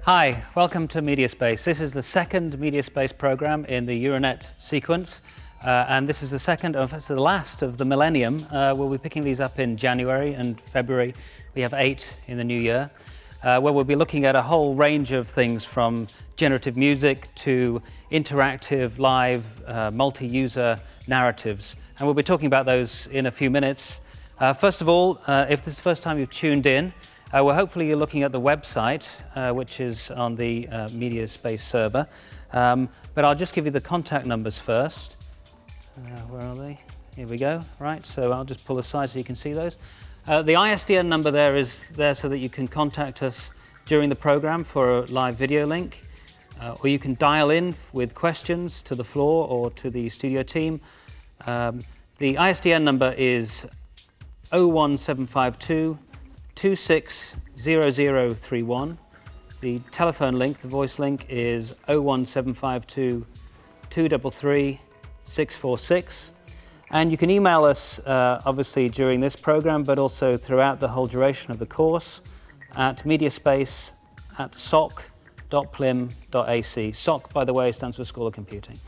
Hi, welcome to MediaSpace. This is the second MediaSpace program in the Euronet sequence, and this is the second, it's the last of the millennium. We'll be picking these up in January and February. We have 8 in the new year, where we'll be looking at a whole range of things from generative music to interactive, live, multi-user narratives. And we'll be talking about those in a few minutes. First of all, if this is the first time you've tuned in, well, hopefully you're looking at the website, which is on the MediaSpace server. But I'll just give you the contact numbers first. Where are they? Here we go. Right, so I'll just pull aside so you can see those. The ISDN number there is there so that you can contact us during the program for a live video link. Or you can dial in with questions to the floor or to the studio team. The ISDN number is 01752 260031. The telephone link, the voice link, is 01752 233 646. And you can email us, obviously, during this program, but also throughout the whole duration of the course at mediaspace@soc.plim.ac. SOC, by the way, stands for School of Computing.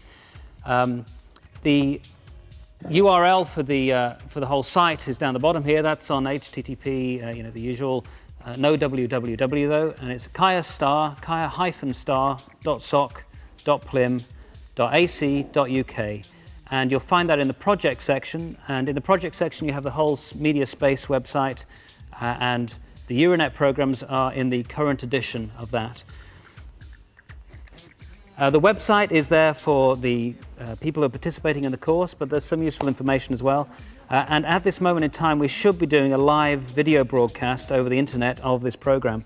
The URL for the whole site is down the bottom here. That's on HTTP, the usual, no www though, and it's kaya-star.soc.plim.ac.uk. And you'll find that in the project section. And in the project section, you have the whole MediaSpace website, and the Euronet programs are in the current edition of that. The website is there for the people who are participating in the course, but there's some useful information as well. And at this moment in time, we should be doing a live video broadcast over the internet of this program.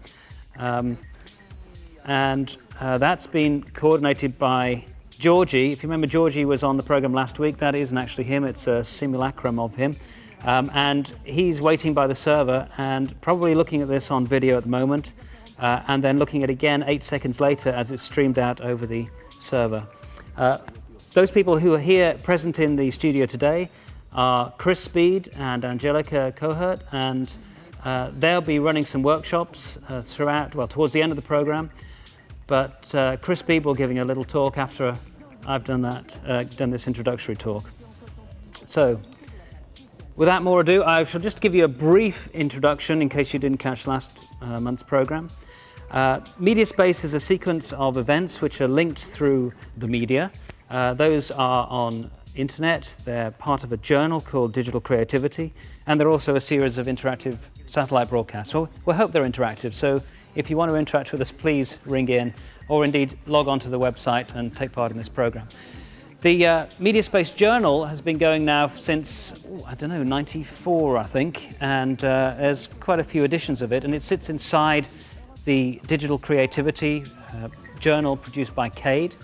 That's been coordinated by Georgie. If you remember, Georgie was on the program last week. That isn't actually him, it's a simulacrum of him. And he's waiting by the server and probably looking at this on video at the moment. And then looking at it again 8 seconds later as it's streamed out over the server. Those people who are here present in the studio today are Chris Speed and Angelica Cohert, and they'll be running some workshops towards the end of the program. But Chris Speed will be giving a little talk after I've done this introductory talk. So, without more ado, I shall just give you a brief introduction in case you didn't catch last month's program. MediaSpace is a sequence of events which are linked through the media. Those are on internet. They're part of a journal called Digital Creativity, and they're also a series of interactive satellite broadcasts. Well, we hope they're interactive, so if you want to interact with us, please ring in, or indeed log onto the website and take part in this program. The MediaSpace Journal has been going now since, 94, I think, and there's quite a few editions of it, and it sits inside the Digital Creativity journal produced by Cade.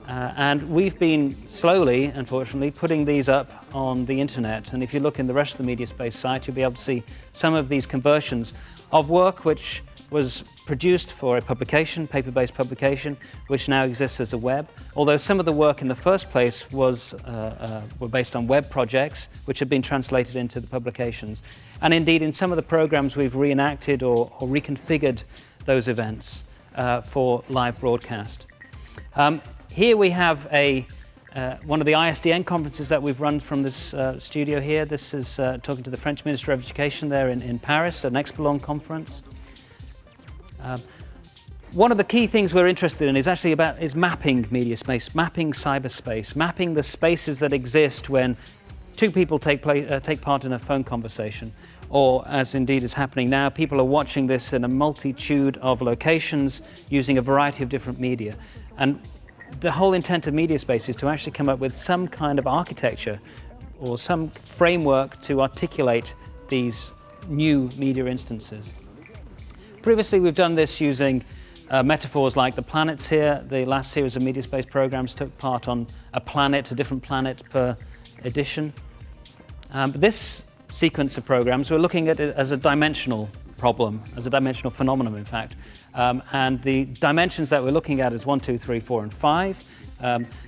And we've been slowly, unfortunately, putting these up on the internet. And if you look in the rest of the MediaSpace site, you'll be able to see some of these conversions of work which was produced for a publication, paper-based publication, which now exists as a web. Although some of the work in the first place were based on web projects, which have been translated into the publications. And indeed, in some of the programs, we've reenacted or reconfigured those events for live broadcast. Here we have one of the ISDN conferences that we've run from this studio here. This is talking to the French Minister of Education there in Paris, an Expelon conference. One of the key things we're interested in is mapping MediaSpace, mapping cyberspace, mapping the spaces that exist when two people take part in a phone conversation, or as indeed is happening now, people are watching this in a multitude of locations using a variety of different media. And the whole intent of MediaSpace is to actually come up with some kind of architecture or some framework to articulate these new media instances. Previously, we've done this using metaphors like the planets here. The last series of MediaSpace programs took part on a different planet per edition. But this sequence of programs, we're looking at it as a dimensional problem, as a dimensional phenomenon, in fact. And the dimensions that we're looking at is 1, 2, 3, 4, and 5.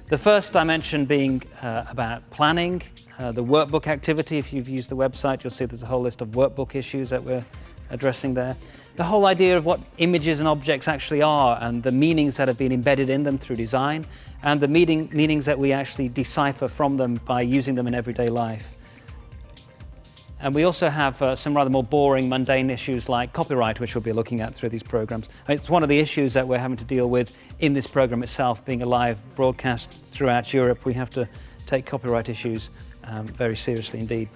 The first dimension being about planning, the workbook activity. If you've used the website, you'll see there's a whole list of workbook issues that we're addressing there. The whole idea of what images and objects actually are and the meanings that have been embedded in them through design and the meanings that we actually decipher from them by using them in everyday life. And we also have some rather more boring, mundane issues like copyright, which we'll be looking at through these programs. It's one of the issues that we're having to deal with in this program itself, being a live broadcast throughout Europe. We have to take copyright issues very seriously indeed.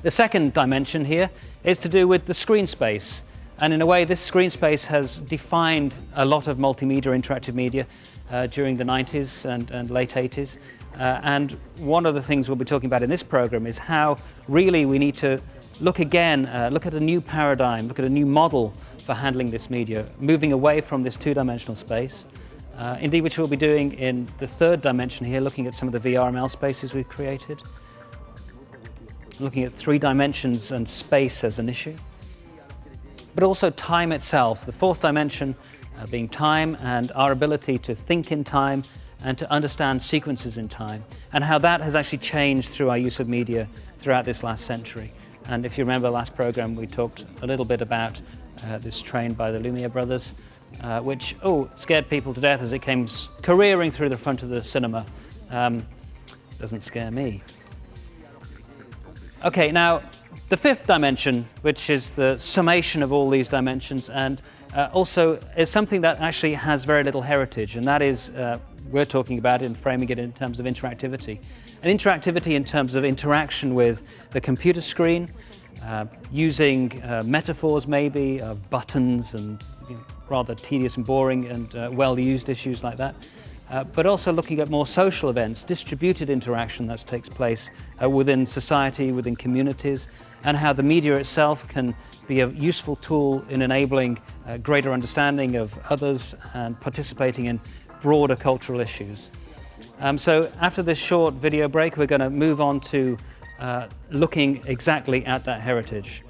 The second dimension here is to do with the screen space. And in a way, this screen space has defined a lot of multimedia, interactive media during the 90s and late 80s. And one of the things we'll be talking about in this program is how really we need to look again, look at a new paradigm, look at a new model for handling this media, moving away from this two-dimensional space. Indeed, which we'll be doing in the third dimension here, looking at some of the VRML spaces we've created, looking at 3 dimensions and space as an issue, but also time itself, the fourth dimension being time and our ability to think in time and to understand sequences in time, and how that has actually changed through our use of media throughout this last century. And if you remember the last program, we talked a little bit about this train by the Lumiere brothers, which scared people to death as it came careering through the front of the cinema. Doesn't scare me. Okay, now the fifth dimension, which is the summation of all these dimensions, and also is something that actually has very little heritage, and that is we're talking about it and framing it in terms of interactivity. And interactivity in terms of interaction with the computer screen, using metaphors maybe of buttons and rather tedious and boring and well-used issues like that. But also looking at more social events, distributed interaction that takes place within society, within communities, and how the media itself can be a useful tool in enabling greater understanding of others and participating in broader cultural issues. So after this short video break, we're going to move on to looking exactly at that heritage.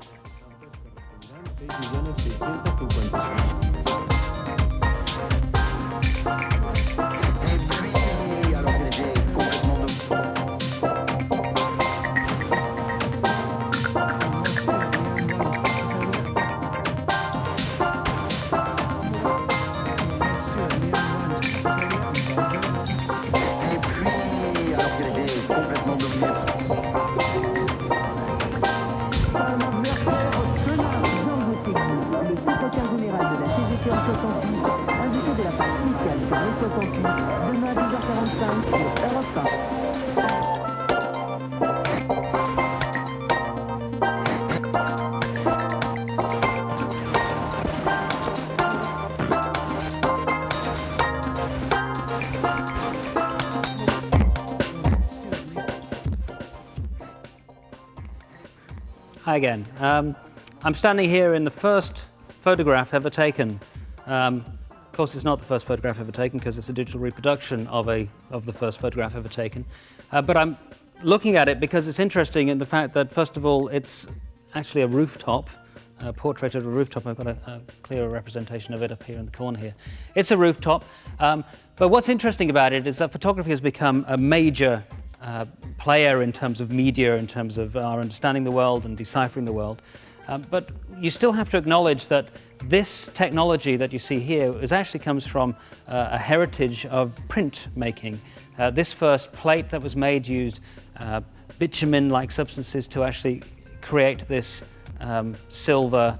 Hi again. I'm standing here in the first photograph ever taken. Of course, it's not the first photograph ever taken because it's a digital reproduction of the first photograph ever taken. But I'm looking at it because it's interesting in the fact that, first of all, it's actually a rooftop, a portrait of a rooftop. I've got a clearer representation of it up here in the corner here. It's a rooftop. But what's interesting about it is that photography has become a major player in terms of media, in terms of our understanding the world and deciphering the world. But you still have to acknowledge that this technology that you see here actually comes from a heritage of print making. This first plate that was made used bitumen-like substances to actually create this silver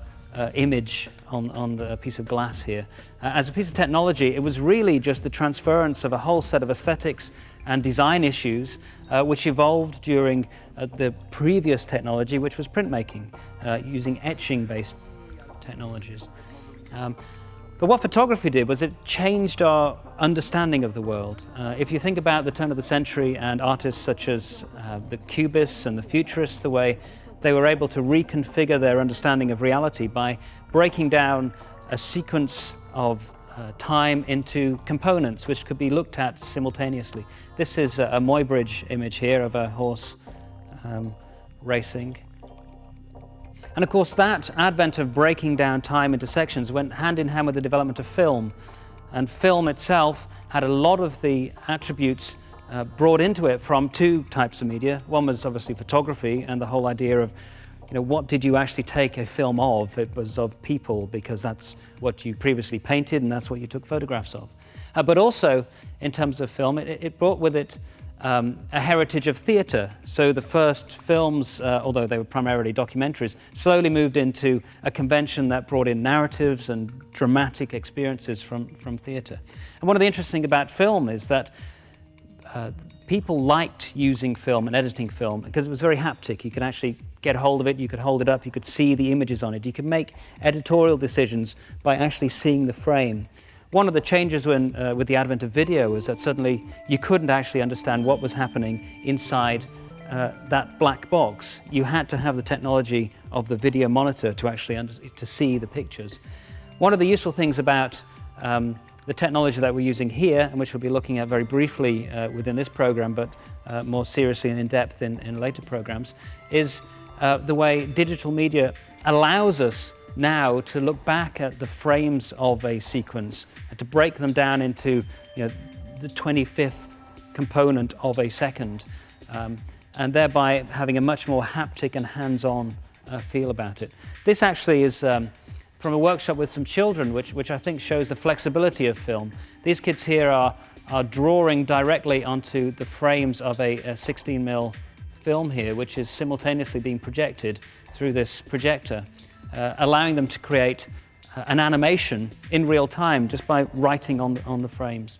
image on the piece of glass here. As a piece of technology, it was really just the transference of a whole set of aesthetics and design issues which evolved during the previous technology, which was printmaking, using etching-based technologies. But what photography did was it changed our understanding of the world. If you think about the turn of the century and artists such as the Cubists and the Futurists, the way they were able to reconfigure their understanding of reality by breaking down a sequence of time into components which could be looked at simultaneously. This is a Muybridge image here of a horse racing. And of course that advent of breaking down time into sections went hand in hand with the development of film. And film itself had a lot of the attributes brought into it from two types of media. One was obviously photography and the whole idea of what did you actually take a film of? It was of people, because that's what you previously painted and that's what you took photographs of. But also, in terms of film, it brought with it a heritage of theatre. So the first films, although they were primarily documentaries, slowly moved into a convention that brought in narratives and dramatic experiences from theatre. And one of the interesting about film is that people liked using film and editing film because it was very haptic. You could actually get hold of it, you could hold it up, you could see the images on it. You could make editorial decisions by actually seeing the frame. One of the changes with the advent of video was that suddenly you couldn't actually understand what was happening inside that black box. You had to have the technology of the video monitor to actually to see the pictures. One of the useful things about the technology that we're using here, and which we'll be looking at very briefly within this program, but more seriously and in depth in later programs, is the way digital media allows us now to look back at the frames of a sequence and to break them down into the 25th component of a second, and thereby having a much more haptic and hands-on feel about it. This actually is from a workshop with some children, which I think shows the flexibility of film. These kids here are drawing directly onto the frames of a 16mm film here, which is simultaneously being projected through this projector, allowing them to create an animation in real time just by writing on the frames.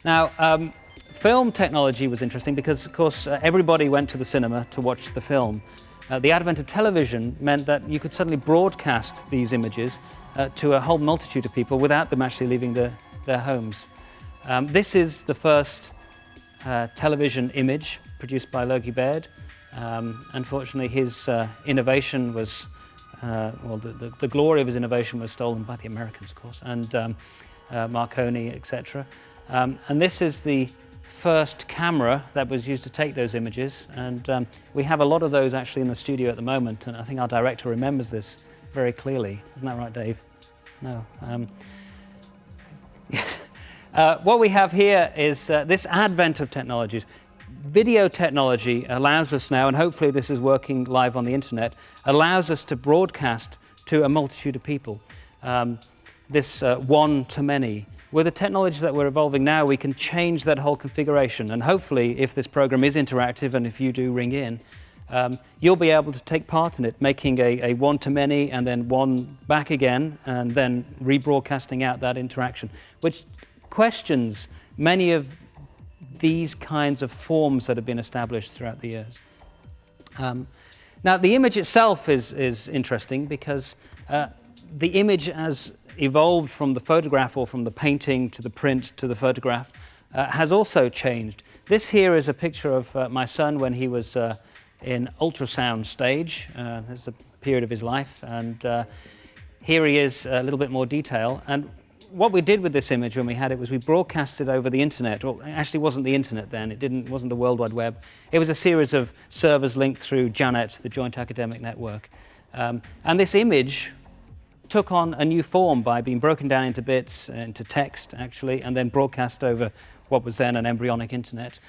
Now, film technology was interesting because, of course, everybody went to the cinema to watch the film. The advent of television meant that you could suddenly broadcast these images to a whole multitude of people without them actually leaving their homes. This is the first television image produced by Logie Baird. Unfortunately, his innovation was, the glory of his innovation was stolen by the Americans, of course, and Marconi, etc. And this is the first camera that was used to take those images, and we have a lot of those actually in the studio at the moment, and I think our director remembers this very clearly. Isn't that right, Dave? No. What we have here is this advent of technologies. Video technology allows us now, and hopefully this is working live on the internet, allows us to broadcast to a multitude of people. This one-to-many. With the technologies that we're evolving now, we can change that whole configuration, and hopefully, if this program is interactive and if you do ring in, you'll be able to take part in it, making a one-to-many and then one back again, and then rebroadcasting out that interaction, which questions many of these kinds of forms that have been established throughout the years. Now, the image itself is interesting because the image has evolved from the photograph or from the painting to the print to the photograph has also changed. This here is a picture of my son when he was in ultrasound stage. This is a period of his life, and here he is, a little bit more detail. And what we did with this image when we had it was we broadcast it over the internet. Well, it actually wasn't the internet then. It wasn't the World Wide Web. It was a series of servers linked through Janet, the Joint Academic Network. And this image took on a new form by being broken down into bits, into text actually, and then broadcast over what was then an embryonic internet.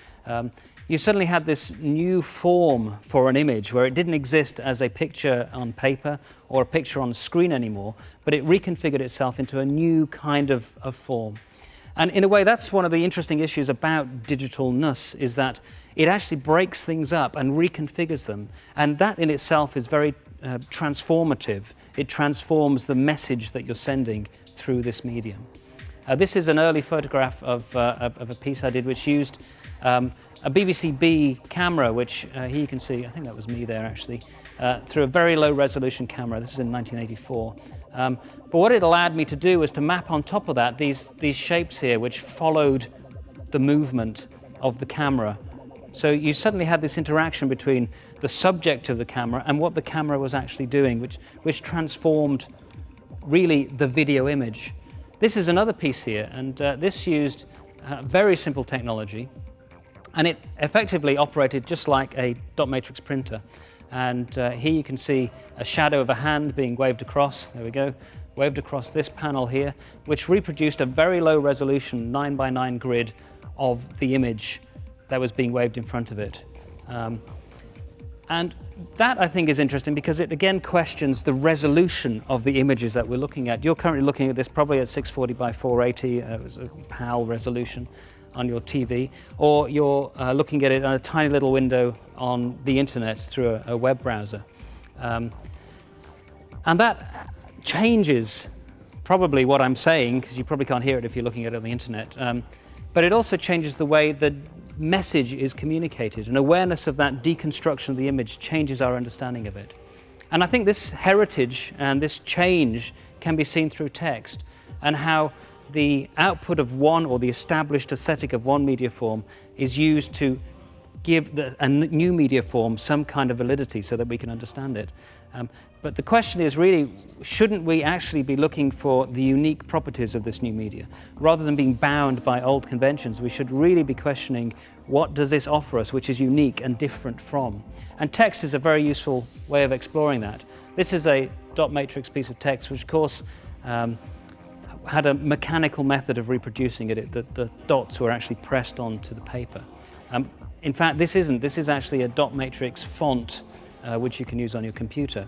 You suddenly had this new form for an image where it didn't exist as a picture on paper or a picture on a screen anymore, but it reconfigured itself into a new kind of form. And in a way, that's one of the interesting issues about digitalness, is that it actually breaks things up and reconfigures them. And that in itself is very transformative. It transforms the message that you're sending through this medium. This is an early photograph of a piece I did which used a BBC B camera, which here you can see, I think that was me there actually, through a very low resolution camera. This is in 1984. But what it allowed me to do was to map on top of that these shapes here which followed the movement of the camera. So you suddenly had this interaction between the subject of the camera and what the camera was actually doing, which transformed really the video image. This is another piece here, and this used very simple technology, and it effectively operated just like a dot matrix printer. And here you can see a shadow of a hand being waved across, there we go, waved across this panel here, which reproduced a very low resolution 9x9 grid of the image that was being waved in front of it. And that, I think, is interesting because it again questions the resolution of the images that we're looking at. You're currently looking at this probably at 640 by 480, it was a PAL resolution on your TV, or you're looking at it on a tiny little window on the internet through a web browser. And that changes probably what I'm saying, because you probably can't hear it if you're looking at it on the internet, but it also changes the way the message is communicated. An awareness of that deconstruction of the image changes our understanding of it. And I think this heritage and this change can be seen through text, and how the output of one, or the established aesthetic of one media form, is used to give a new media form some kind of validity so that we can understand it. But the question is really, shouldn't we actually be looking for the unique properties of this new media? Rather than being bound by old conventions, we should really be questioning, what does this offer us which is unique and different from? And text is a very useful way of exploring that. This is a dot matrix piece of text, which of course had a mechanical method of reproducing it. The dots were actually pressed onto the paper. In fact, this isn't. This is actually a dot matrix font which you can use on your computer.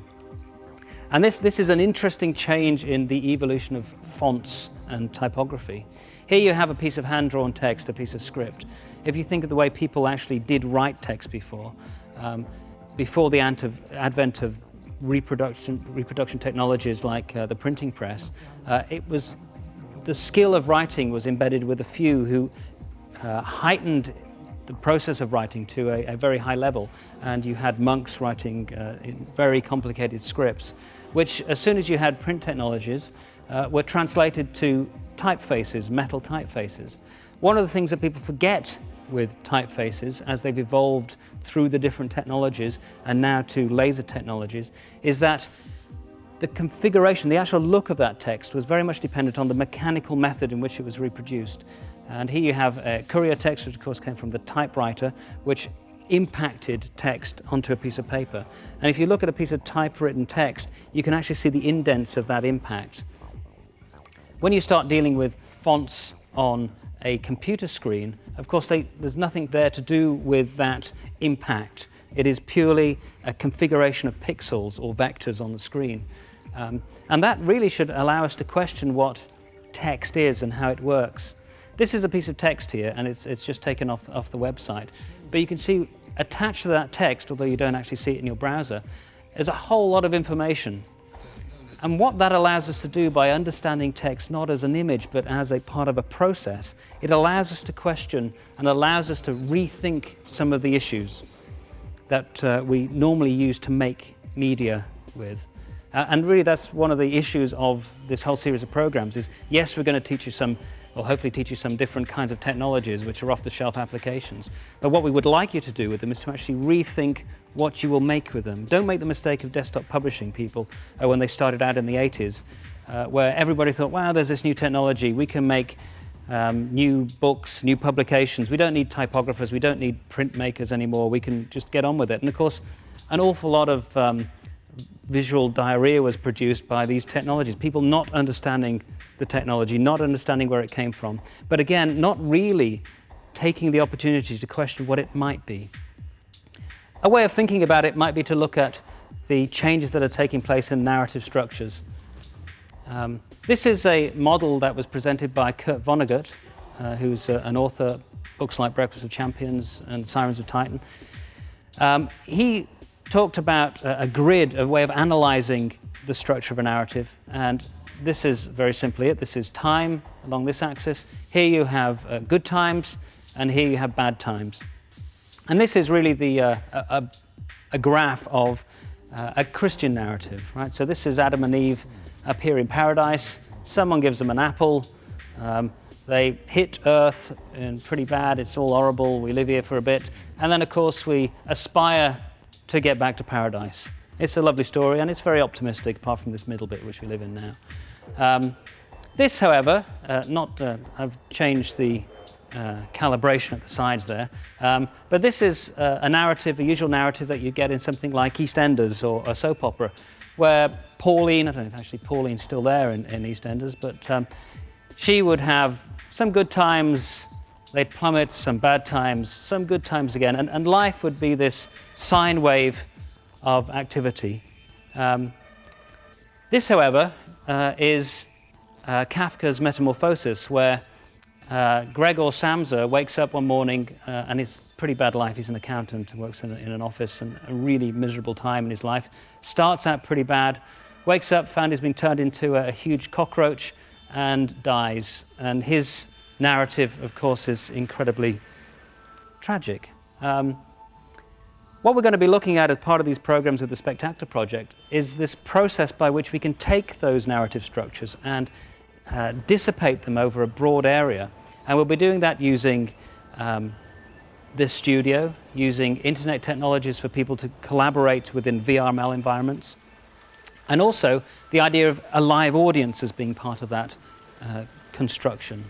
And this is an interesting change in the evolution of fonts and typography. Here you have a piece of hand-drawn text, a piece of script. If you think of the way people actually did write text before the advent of reproduction technologies like the printing press, the skill of writing was embedded with a few who heightened the process of writing to a very high level, and you had monks writing in very complicated scripts, which, as soon as you had print technologies, were translated to typefaces, metal typefaces. One of the things that people forget with typefaces, as they've evolved through the different technologies and now to laser technologies, is that the configuration, the actual look of that text, was very much dependent on the mechanical method in which it was reproduced. And here you have a courier text, which of course came from the typewriter, which impacted text onto a piece of paper. And if you look at a piece of typewritten text, you can actually see the indents of that impact. When you start dealing with fonts on a computer screen, of course there's nothing there to do with that impact. It is purely a configuration of pixels or vectors on the screen. And that really should allow us to question what text is and how it works. This is a piece of text here, and it's just taken off the website. But you can see attached to that text, although you don't actually see it in your browser, is a whole lot of information. And what that allows us to do by understanding text not as an image but as a part of a process, it allows us to question and allows us to rethink some of the issues that we normally use to make media with. And really that's one of the issues of this whole series of programs is, yes, we're going to teach you some, or hopefully teach you some different kinds of technologies which are off-the-shelf applications. But what we would like you to do with them is to actually rethink what you will make with them. Don't make the mistake of desktop publishing people when they started out in the 80s, where everybody thought, wow, there's this new technology, we can make new books, new publications, we don't need typographers, we don't need printmakers anymore, we can just get on with it. And of course, an awful lot of visual diarrhea was produced by these technologies, people not understanding the technology, not understanding where it came from, but again, not really taking the opportunity to question what it might be. A way of thinking about it might be to look at the changes that are taking place in narrative structures. This is a model that was presented by Kurt Vonnegut, who's an author, books like Breakfast of Champions and Sirens of Titan. He talked about a grid, a way of analyzing the structure of a narrative, and this is very simply it. This is time along this axis. Here you have good times, and here you have bad times. And this is really a graph of a Christian narrative, right? So this is Adam and Eve up here in paradise. Someone gives them an apple. They hit Earth, and pretty bad. It's all horrible. We live here for a bit. And then, of course, we aspire to get back to paradise. It's a lovely story, and it's very optimistic, apart from this middle bit, which we live in now. This, however, I've changed the calibration at the sides there, but this is a narrative, a usual narrative that you get in something like EastEnders or a soap opera, where Pauline, I don't know if actually Pauline's still there in EastEnders, but she would have some good times, they'd plummet, some bad times, some good times again, and life would be this sine wave of activity. This, however, is Kafka's Metamorphosis, where Gregor Samsa wakes up one morning, and it's a pretty bad life. He's an accountant and works in an office, and a really miserable time in his life. Starts out pretty bad, wakes up, found he's been turned into a huge cockroach, and dies. And his narrative, of course, is incredibly tragic. What we're going to be looking at as part of these programs with the Spectator project is this process by which we can take those narrative structures and dissipate them over a broad area. And we'll be doing that using this studio, using internet technologies for people to collaborate within VRML environments, and also the idea of a live audience as being part of that construction.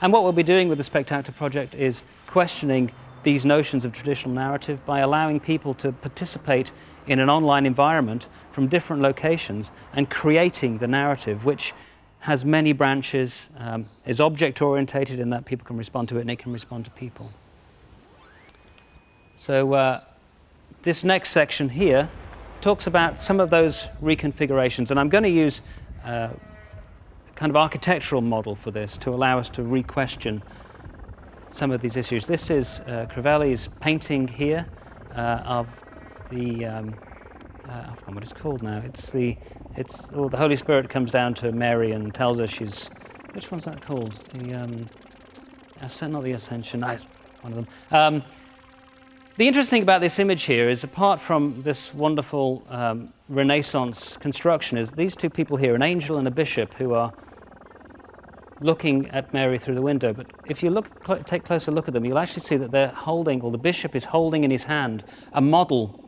And what we'll be doing with the Spectator project is questioning these notions of traditional narrative by allowing people to participate in an online environment from different locations and creating the narrative, which has many branches, is object-orientated in that people can respond to it and it can respond to people. So this next section here talks about some of those reconfigurations, and I'm going to use a kind of architectural model for this to allow us to re-question some of these issues. This is Crivelli's painting here of the, I've forgotten what it's called now. The Holy Spirit comes down to Mary and tells her she's, which one's that called? Not the Ascension, no, one of them. The interesting thing about this image here is, apart from this wonderful Renaissance construction, is these two people here, an angel and a bishop, who are looking at Mary through the window. But if you take a closer look at them, you'll actually see that they're holding, or the bishop is holding in his hand, a model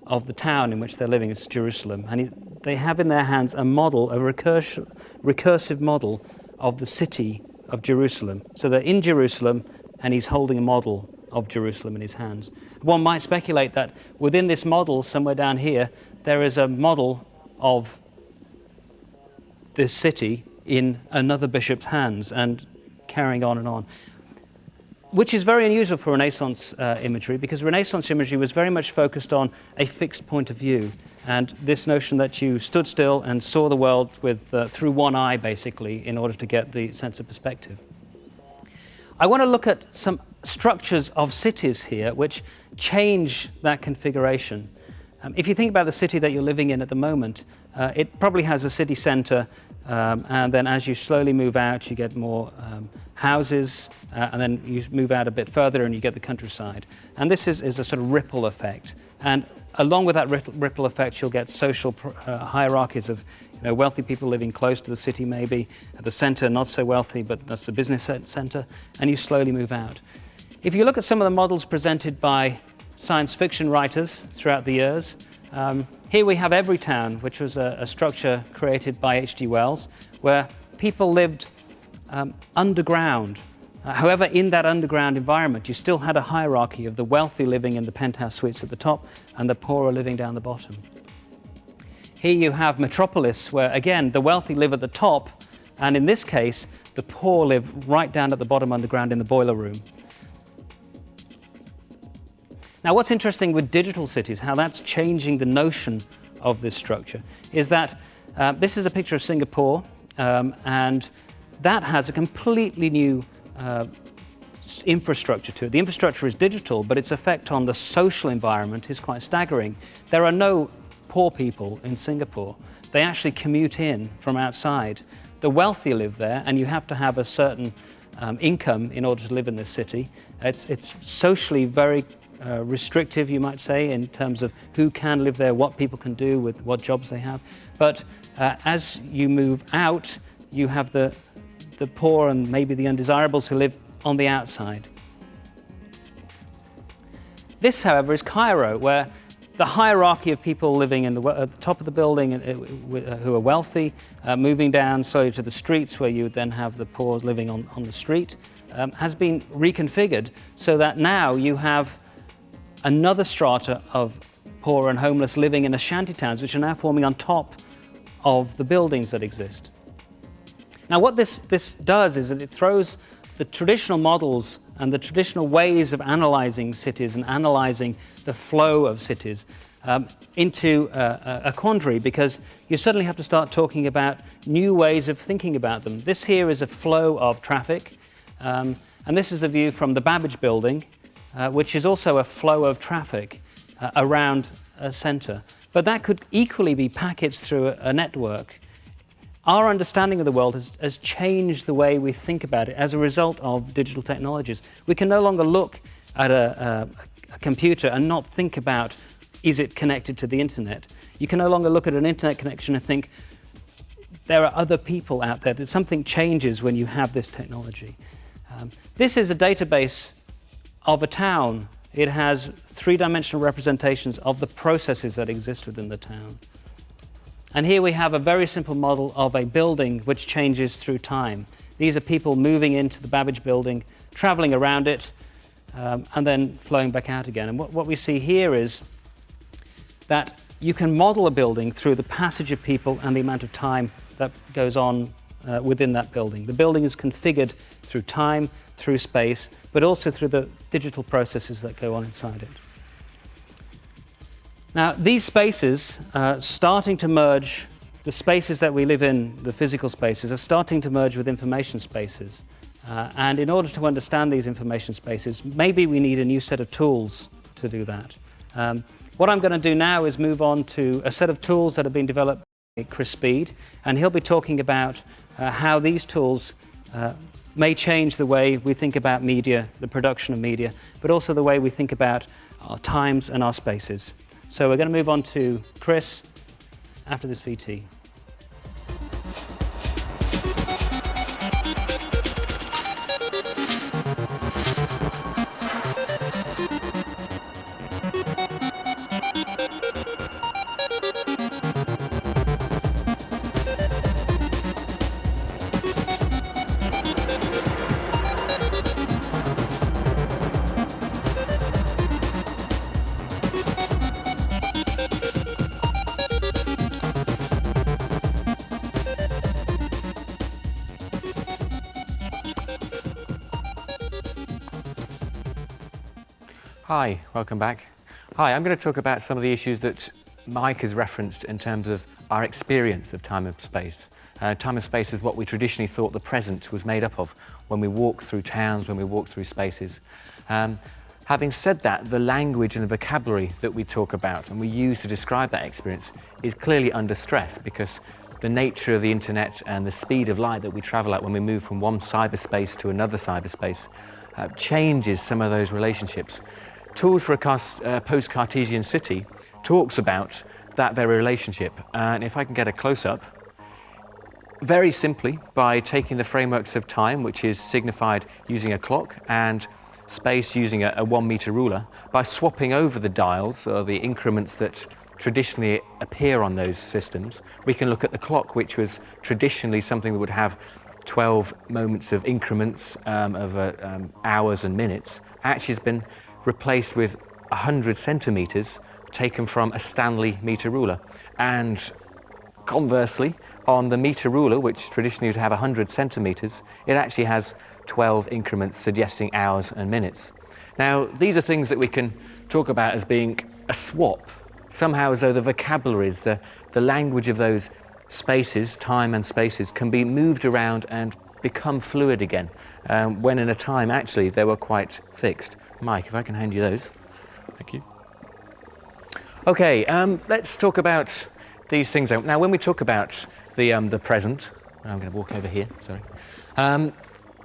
of the town in which they're living. It's Jerusalem. And they have in their hands a model, a recursive model of the city of Jerusalem. So they're in Jerusalem, and he's holding a model of Jerusalem in his hands. One might speculate that within this model, somewhere down here, there is a model of this city in another bishop's hands, and carrying on and on. Which is very unusual for Renaissance imagery, because Renaissance imagery was very much focused on a fixed point of view, and this notion that you stood still and saw the world with through one eye, basically, in order to get the sense of perspective. I want to look at some structures of cities here which change that configuration. If you think about the city that you're living in at the moment, it probably has a city centre, and then as you slowly move out, you get more houses, and then you move out a bit further and you get the countryside. And this is a sort of ripple effect. And along with that ripple effect, you'll get social hierarchies of wealthy people living close to the city, maybe at the centre, not so wealthy, but that's the business centre, and you slowly move out. If you look at some of the models presented by science fiction writers throughout the years, here we have Everytown, which was a structure created by H.G. Wells, where people lived underground. However, in that underground environment, you still had a hierarchy of the wealthy living in the penthouse suites at the top and the poorer living down the bottom. Here you have Metropolis, where again the wealthy live at the top, and in this case the poor live right down at the bottom underground in the boiler room. Now, what's interesting with digital cities, how that's changing the notion of this structure, is that this is a picture of Singapore, and that has a completely new infrastructure to it. The infrastructure is digital, but its effect on the social environment is quite staggering. There are no poor people in Singapore. They actually commute in from outside. The wealthy live there, and you have to have a certain income in order to live in this city. It's socially very restrictive, you might say, in terms of who can live there, what people can do with what jobs they have. But as you move out, you have the poor and maybe the undesirables who live on the outside. This, however, is Cairo, where the hierarchy of people living at the top of the building who are wealthy, moving down slowly to the streets, where you would then have the poor living on the street, has been reconfigured so that now you have another strata of poor and homeless living in shanty towns, which are now forming on top of the buildings that exist. Now, what this does is that it throws the traditional models and the traditional ways of analysing cities and analysing the flow of cities into a quandary, because you suddenly have to start talking about new ways of thinking about them. This here is a flow of traffic, and this is a view from the Babbage building, which is also a flow of traffic around a centre. But that could equally be packaged through a network. Our understanding of the world has changed the way we think about it as a result of digital technologies. We can no longer look at a computer and not think about, is it connected to the internet? You can no longer look at an internet connection and think, there are other people out there, that something changes when you have this technology. This is a database of a town. It has three-dimensional representations of the processes that exist within the town. And here we have a very simple model of a building which changes through time. These are people moving into the Babbage building, travelling around it, and then flowing back out again. And what we see here is that you can model a building through the passage of people and the amount of time that goes on within that building. The building is configured through time, through space, but also through the digital processes that go on inside it. Now, these spaces are starting to merge, the spaces that we live in, the physical spaces, are starting to merge with information spaces. And in order to understand these information spaces, maybe we need a new set of tools to do that. What I'm going to do now is move on to a set of tools that have been developed by Chris Speed, and he'll be talking about how these tools may change the way we think about media, the production of media, but also the way we think about our times and our spaces. So we're going to move on to Chris after this VT. Hi, welcome back. Hi, I'm going to talk about some of the issues that Mike has referenced in terms of our experience of time and space. Time and space is what we traditionally thought the present was made up of when we walk through towns, when we walk through spaces. Having said that, the language and the vocabulary that we talk about and we use to describe that experience is clearly under stress, because the nature of the internet and the speed of light that we travel at when we move from one cyberspace to another cyberspace changes some of those relationships. Tools for a post-Cartesian city talks about that very relationship. And if I can get a close-up, very simply, by taking the frameworks of time, which is signified using a clock, and space using a 1 meter ruler, by swapping over the dials, or the increments that traditionally appear on those systems, we can look at the clock, which was traditionally something that would have 12 moments of increments of hours and minutes, actually has been replaced with 100 centimeters taken from a Stanley meter ruler. And conversely, on the meter ruler, which traditionally would have 100 centimeters, it actually has 12 increments suggesting hours and minutes. Now, these are things that we can talk about as being a swap, somehow as though the vocabularies, the language of those spaces, time and spaces, can be moved around and become fluid again, when in a time, actually, they were quite fixed. Mike, if I can hand you those. Thank you. Okay, let's talk about these things. Now, when we talk about the present, I'm going to walk over here, sorry.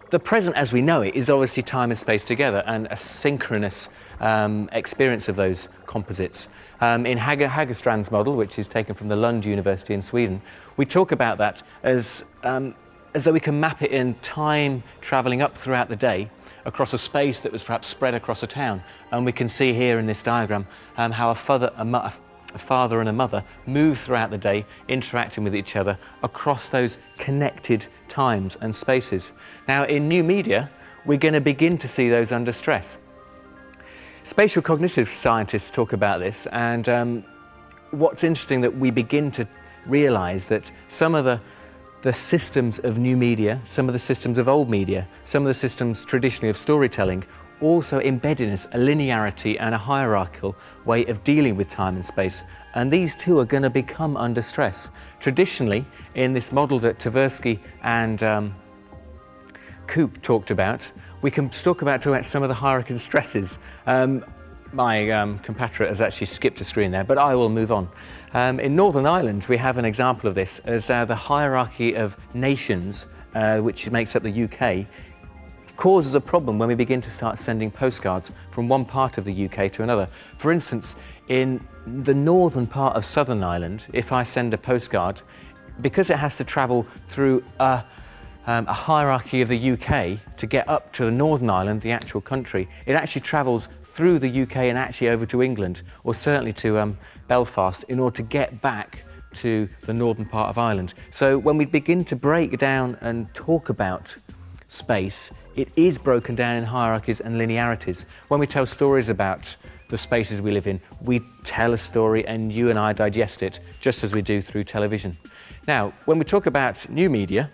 The present as we know it is obviously time and space together, and a synchronous experience of those composites. In Hagerstrand's model, which is taken from the Lund University in Sweden, we talk about that as though we can map it in time travelling up throughout the day across a space that was perhaps spread across a town. And we can see here in this diagram how a father and a mother move throughout the day, interacting with each other across those connected times and spaces. Now, in new media, we're going to begin to see those under stress. Spatial cognitive scientists talk about this, and what's interesting that we begin to realise that some of the the systems of new media, some of the systems of old media, some of the systems traditionally of storytelling, also embed in us a linearity and a hierarchical way of dealing with time and space. And these two are going to become under stress. Traditionally, in this model that Tversky and Coop talked about, we can talk about some of the hierarchical stresses. My compatriot has actually skipped a screen there, but I will move on. In Northern Ireland, we have an example of this as the hierarchy of nations, which makes up the UK, causes a problem when we begin to start sending postcards from one part of the UK to another. For instance, in the northern part of Southern Ireland, if I send a postcard, because it has to travel through a hierarchy of the UK to get up to the Northern Ireland, the actual country, it actually travels through the UK and actually over to England, or certainly to Belfast, in order to get back to the northern part of Ireland. So when we begin to break down and talk about space, it is broken down in hierarchies and linearities. When we tell stories about the spaces we live in, we tell a story and you and I digest it, just as we do through television. Now, when we talk about new media,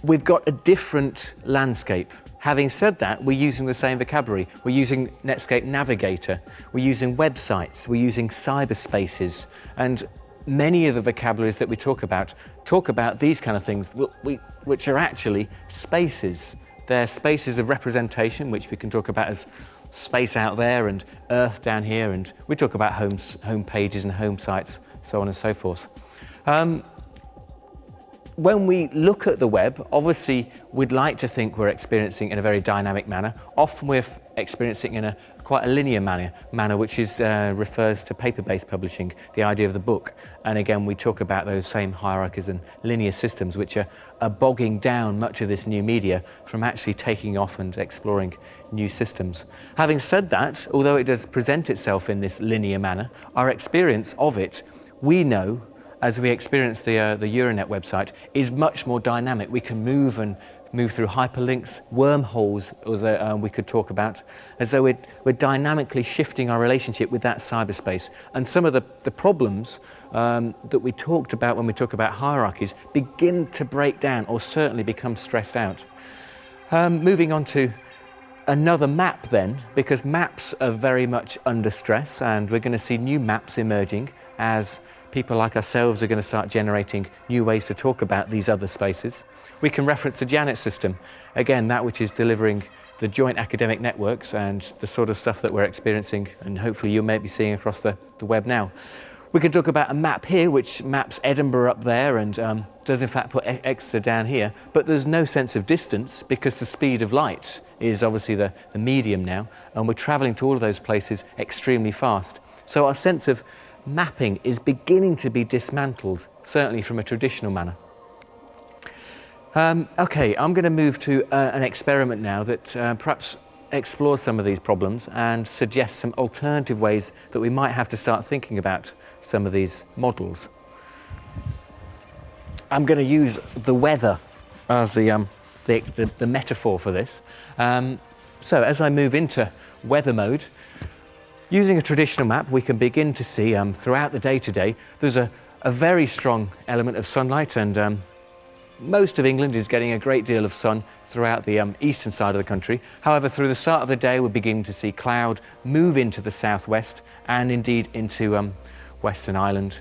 we've got a different landscape. Having said that, we're using the same vocabulary. We're using Netscape Navigator, we're using websites, we're using cyberspaces, and many of the vocabularies that we talk about these kind of things, which are actually spaces. They're spaces of representation, which we can talk about as space out there and Earth down here, and we talk about home pages and home sites, so on and so forth. When we look at the web, obviously we'd like to think we're experiencing in a very dynamic manner. Often we're experiencing in quite a linear manner, which refers to paper-based publishing, the idea of the book. And again, we talk about those same hierarchies and linear systems, which are bogging down much of this new media from actually taking off and exploring new systems. Having said that, although it does present itself in this linear manner, our experience of it, we know, as we experience the Euronet website, is much more dynamic. We can move through hyperlinks, wormholes, as we could talk about, as though we're dynamically shifting our relationship with that cyberspace. And some of the problems that we talked about when we talk about hierarchies begin to break down, or certainly become stressed out. Moving on to another map then, because maps are very much under stress, and we're going to see new maps emerging as people like ourselves are going to start generating new ways to talk about these other spaces. We can reference the Janet system, again, that which is delivering the joint academic networks and the sort of stuff that we're experiencing, and hopefully you may be seeing across the web now. We can talk about a map here which maps Edinburgh up there and does in fact put Exeter down here, but there's no sense of distance because the speed of light is obviously the medium now, and we're travelling to all of those places extremely fast. So our sense of mapping is beginning to be dismantled, certainly from a traditional manner. Okay, I'm going to move to an experiment now that perhaps explores some of these problems and suggests some alternative ways that we might have to start thinking about some of these models. I'm going to use the weather as the metaphor for this. So as I move into weather mode, using a traditional map, we can begin to see throughout the day today, there's a very strong element of sunlight, and most of England is getting a great deal of sun throughout the eastern side of the country. However, through the start of the day, we're beginning to see cloud move into the southwest and indeed into Western Ireland.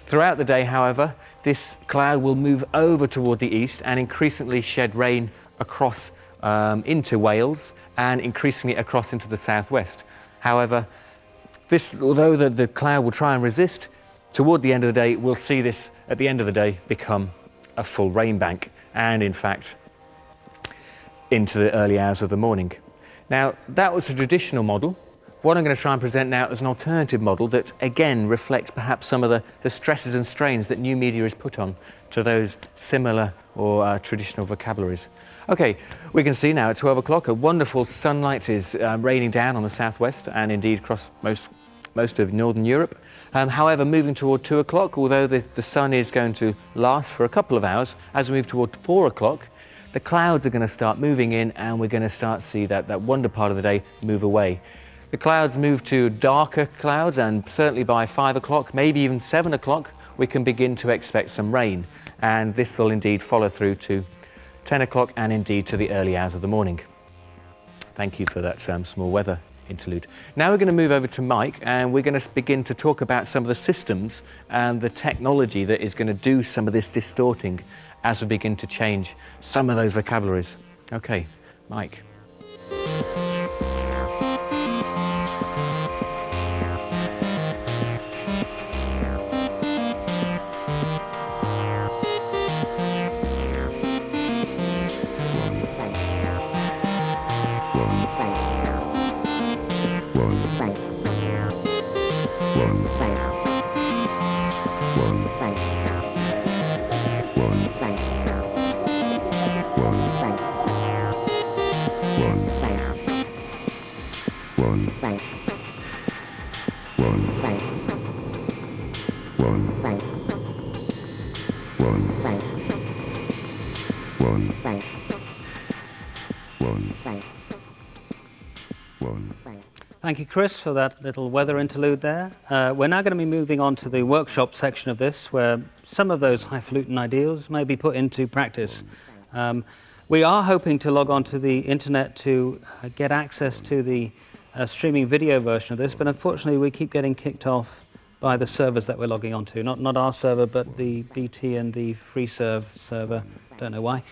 Throughout the day, however, this cloud will move over toward the east and increasingly shed rain across into Wales and increasingly across into the southwest. However, although the cloud will try and resist, toward the end of the day, we'll see this at the end of the day become a full rain bank, and in fact into the early hours of the morning. Now, that was a traditional model. What I'm going to try and present now is an alternative model that again reflects perhaps some of the stresses and strains that new media is put on to those similar or traditional vocabularies. Okay, we can see now at 12 o'clock a wonderful sunlight is raining down on the southwest and indeed across most of Northern Europe. However, moving toward 2 o'clock, although the sun is going to last for a couple of hours, as we move toward 4 o'clock, the clouds are going to start moving in, and we're going to start to see that wonder part of the day move away. The clouds move to darker clouds, and certainly by 5 o'clock, maybe even 7 o'clock, we can begin to expect some rain. And this will indeed follow through to 10 o'clock and indeed to the early hours of the morning. Thank you for that small weather interlude. Now we're going to move over to Mike, and we're going to begin to talk about some of the systems and the technology that is going to do some of this distorting as we begin to change some of those vocabularies. Okay, Mike. Thank you, Chris, for that little weather interlude there. We're now going to be moving on to the workshop section of this, where some of those highfalutin ideals may be put into practice. We are hoping to log on to the internet to get access to the streaming video version of this, but unfortunately we keep getting kicked off by the servers that we're logging onto. Not our server, but the BT and the FreeServe server. Don't know why.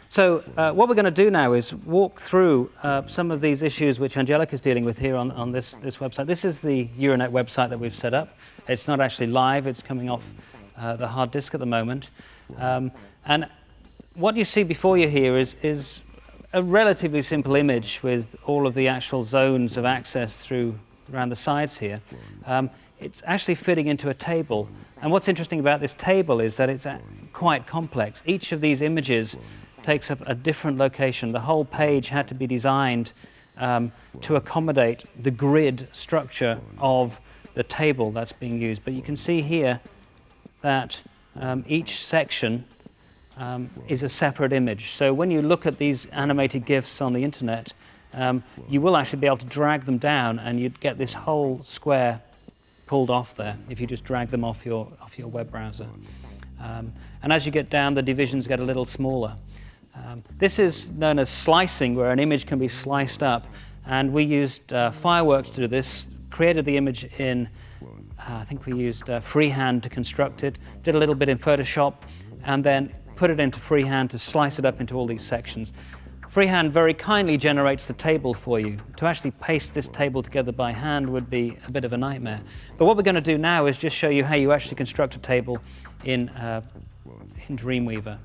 So what we're going to do now is walk through some of these issues which Angelica is dealing with here on this website. This is the Euronet website that we've set up. It's not actually live. It's coming off the hard disk at the moment. And what you see before you here is a relatively simple image with all of the actual zones of access through around the sides here. It's actually fitting into a table. And what's interesting about this table is that it's quite complex. Each of these images takes up a different location. The whole page had to be designed to accommodate the grid structure of the table that's being used. But you can see here that each section is a separate image. So when you look at these animated GIFs on the internet, you will actually be able to drag them down, and you'd get this whole square pulled off there if you just drag them off your web browser. And as you get down, the divisions get a little smaller. This is known as slicing, where an image can be sliced up, and we used Fireworks to do this, created the image in, I think we used freehand to construct it, did a little bit in Photoshop, and then put it into freehand to slice it up into all these sections. Freehand very kindly generates the table for you. To actually paste this table together by hand would be a bit of a nightmare. But what we're going to do now is just show you how you actually construct a table in Dreamweaver.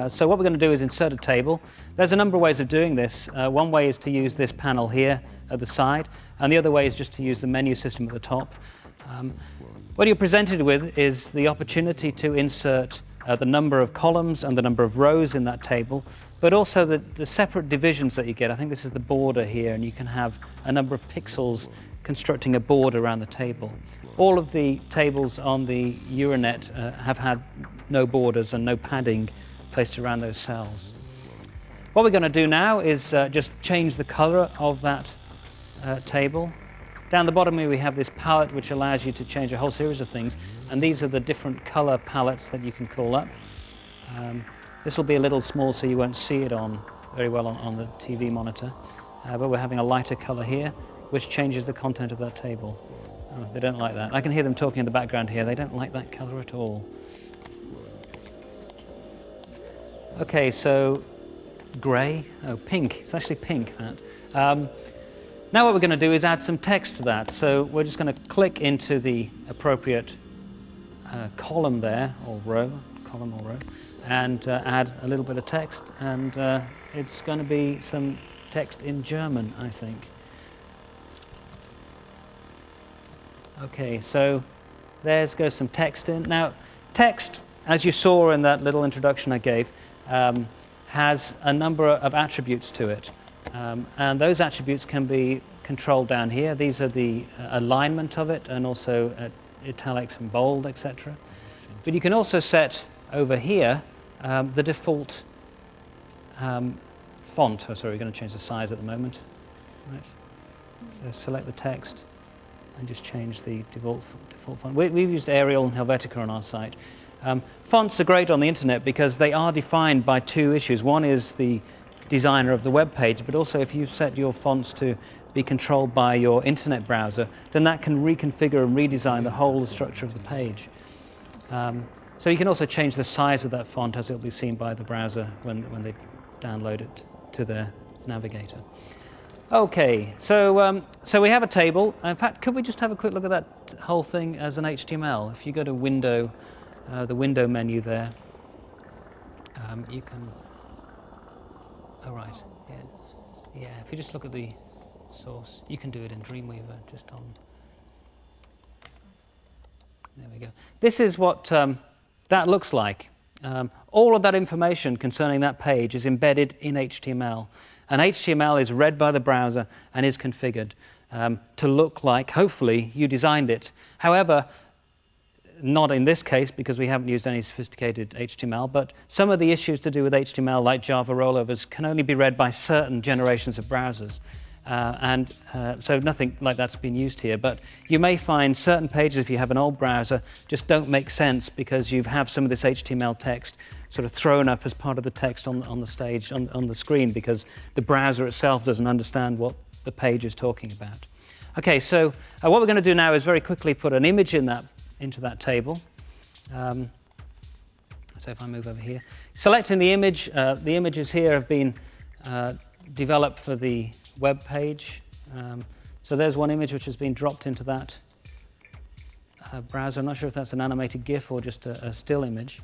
So what we're going to do is insert a table. There's a number of ways of doing this. One way is to use this panel here at the side, and the other way is just to use the menu system at the top. What you're presented with is the opportunity to insert the number of columns and the number of rows in that table, but also the separate divisions that you get. I think this is the border here, and you can have a number of pixels constructing a border around the table. All of the tables on the Euronet have had no borders and no padding placed around those cells. What we're going to do now is just change the color of that table. Down the bottom here we have this palette which allows you to change a whole series of things, and these are the different color palettes that you can call up. This will be a little small so you won't see it very well on the TV monitor, but we're having a lighter color here which changes the content of that table. Oh, they don't like that. I can hear them talking in the background here. They don't like that color at all. Okay, so grey, pink. It's actually pink, that. Now what we're going to do is add some text to that. So we're just going to click into the appropriate column there, or row, and add a little bit of text. And it's going to be some text in German, I think. Okay, so goes some text in. Now, text, as you saw in that little introduction I gave, has a number of attributes to it. And those attributes can be controlled down here. These are the alignment of it, and also italics and bold, etc. But you can also set over here the default font. Oh, sorry, we're going to change the size at the moment. Right. So select the text. and just change the default font. We've used Arial and Helvetica on our site. Fonts are great on the internet because they are defined by two issues. One is the designer of the web page, but also if you set your fonts to be controlled by your internet browser, then that can reconfigure and redesign the whole structure of the page. So you can also change the size of that font as it will be seen by the browser when they download it to their navigator. Okay, so we have a table. In fact, could we just have a quick look at that whole thing as an HTML? If you go to Window, the Window menu there, you can. Oh right, yeah. If you just look at the source, you can do it in Dreamweaver. Just on. There we go. This is what that looks like. All of that information concerning that page is embedded in HTML. And HTML is read by the browser and is configured to look like, hopefully, you designed it. However, not in this case because we haven't used any sophisticated HTML, but some of the issues to do with HTML, like Java rollovers, can only be read by certain generations of browsers. So nothing like that's been used here. But you may find certain pages, if you have an old browser, just don't make sense because you have some of this HTML text sort of thrown up as part of the text on the stage, on the screen, because the browser itself doesn't understand what the page is talking about. Okay, so what we're going to do now is very quickly put an image into that table. So if I move over here, selecting the images here have been developed for the web page. So there's one image which has been dropped into that browser. I'm not sure if that's an animated GIF or just a still image.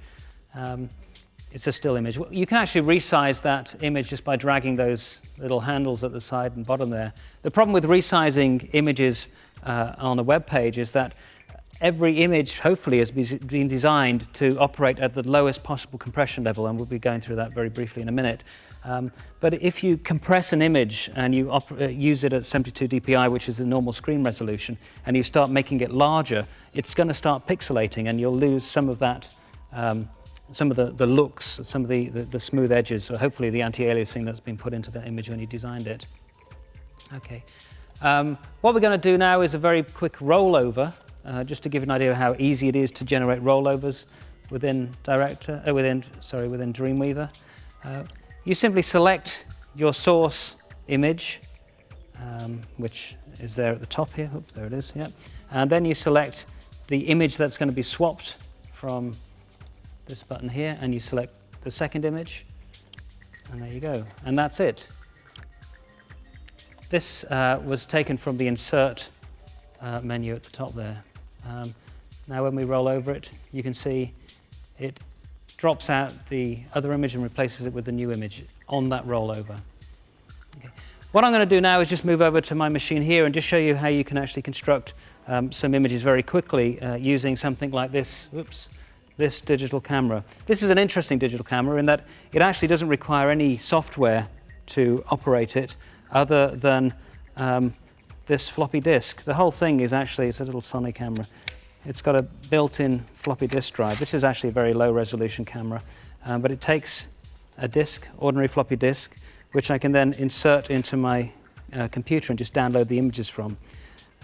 It's a still image. You can actually resize that image just by dragging those little handles at the side and bottom there. The problem with resizing images on a web page is that every image, hopefully, has been designed to operate at the lowest possible compression level, and we'll be going through that very briefly in a minute. But if you compress an image and you use it at 72 dpi, which is the normal screen resolution, and you start making it larger, it's going to start pixelating, and you'll lose some of that, some of the looks, some of the smooth edges, or hopefully the anti-aliasing that's been put into that image when you designed it. Okay. What we're going to do now is a very quick rollover, just to give you an idea of how easy it is to generate rollovers within Dreamweaver. You simply select your source image, which is there at the top here. Oops, there it is. Yep. And then you select the image that's going to be swapped from this button here, and you select the second image, and there you go. And that's it. This was taken from the Insert menu at the top there. Now when we roll over it, you can see it drops out the other image and replaces it with the new image on that rollover. Okay. What I'm going to do now is just move over to my machine here and just show you how you can actually construct some images very quickly using something like this. Oops. This digital camera. This is an interesting digital camera in that it actually doesn't require any software to operate it other than this floppy disk. The whole thing is actually, it's a little Sony camera. It's got a built-in floppy disk drive. This is actually a very low resolution camera, but it takes a disk, ordinary floppy disk, which I can then insert into my computer and just download the images from.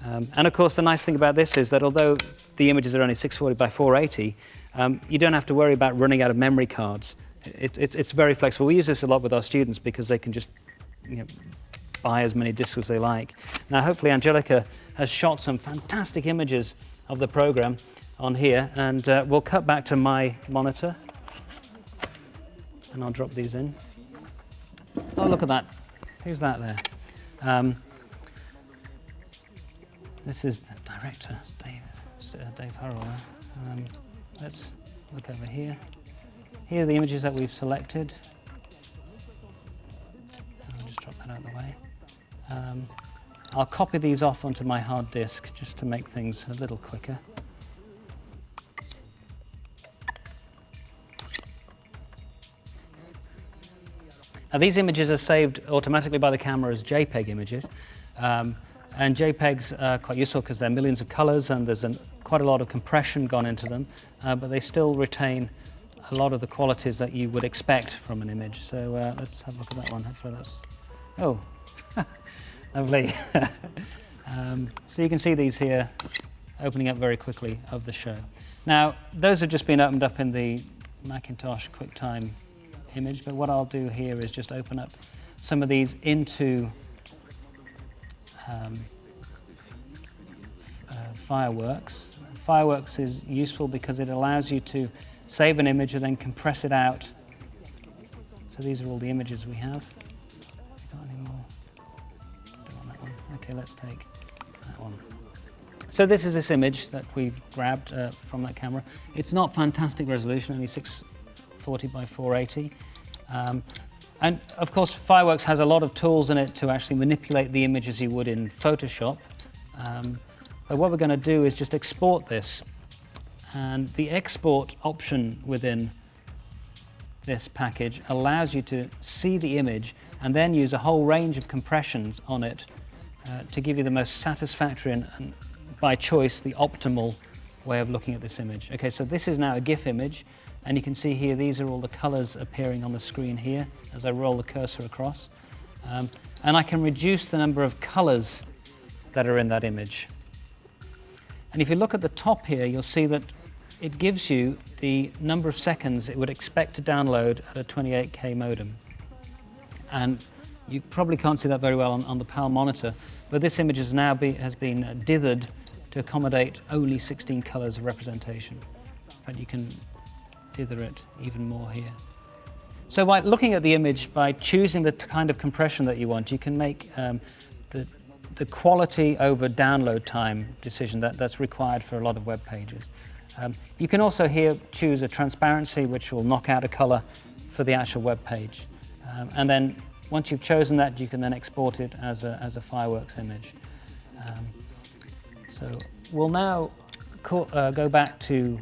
And of course, the nice thing about this is that although the images are only 640 by 480, you don't have to worry about running out of memory cards. It's very flexible. We use this a lot with our students because they can just buy as many disks as they like. Now, hopefully, Angelica has shot some fantastic images of the program on here, and we'll cut back to my monitor, and I'll drop these in. Oh, look at that. Who's that there? This is the director, Dave Hurrell. Let's look over here. Here are the images that we've selected. I'll just drop that out of the way. I'll copy these off onto my hard disk just to make things a little quicker. Now, these images are saved automatically by the camera as JPEG images. And JPEGs are quite useful because they're millions of colors and there's quite a lot of compression gone into them, but they still retain a lot of the qualities that you would expect from an image. So let's have a look at that one. Hopefully that's... Oh, lovely. So you can see these here opening up very quickly of the show. Now, those have just been opened up in the Macintosh QuickTime image, but what I'll do here is just open up some of these into Fireworks. Fireworks is useful because it allows you to save an image and then compress it out. So these are all the images we have. Got any more? Don't want that one. Okay, let's take that one. So this is this image that we've grabbed from that camera. It's not fantastic resolution, only 640 by 480. And of course, Fireworks has a lot of tools in it to actually manipulate the image as you would in Photoshop. But what we're going to do is just export this. And the export option within this package allows you to see the image and then use a whole range of compressions on it to give you the most satisfactory and by choice, the optimal way of looking at this image. Okay, so this is now a GIF image, and you can see here, these are all the colors appearing on the screen here as I roll the cursor across. And I can reduce the number of colors that are in that image. And if you look at the top here, you'll see that it gives you the number of seconds it would expect to download at a 28K modem. And you probably can't see that very well on the PAL monitor, but this image has now been dithered to accommodate only 16 colors of representation. But you can dither it even more here. So by looking at the image, by choosing the kind of compression that you want, you can make the quality over download time decision that's required for a lot of web pages. You can also here choose a transparency which will knock out a color for the actual web page. And then once you've chosen that, you can then export it as a Fireworks image. So we'll now go back to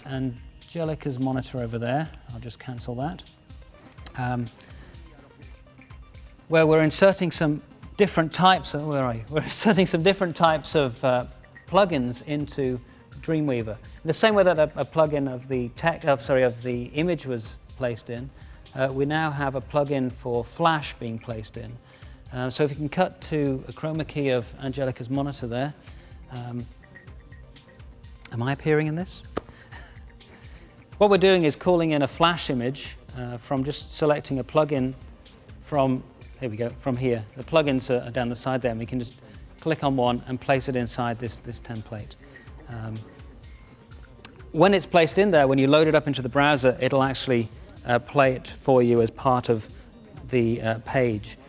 Angelica's monitor over there. I'll just cancel that. Where we're inserting some different types of, We're inserting some different types of plugins into Dreamweaver. In the same way that a plugin of the image was placed in, we now have a plugin for Flash being placed in. So if you can cut to a chroma key of Angelica's monitor there. Am I appearing in this? What we're doing is calling in a Flash image from just selecting a plugin from, here we go, from here. The plugins are down the side there, and we can just click on one and place it inside this template. When it's placed in there, when you load it up into the browser, it'll actually play it for you as part of the page.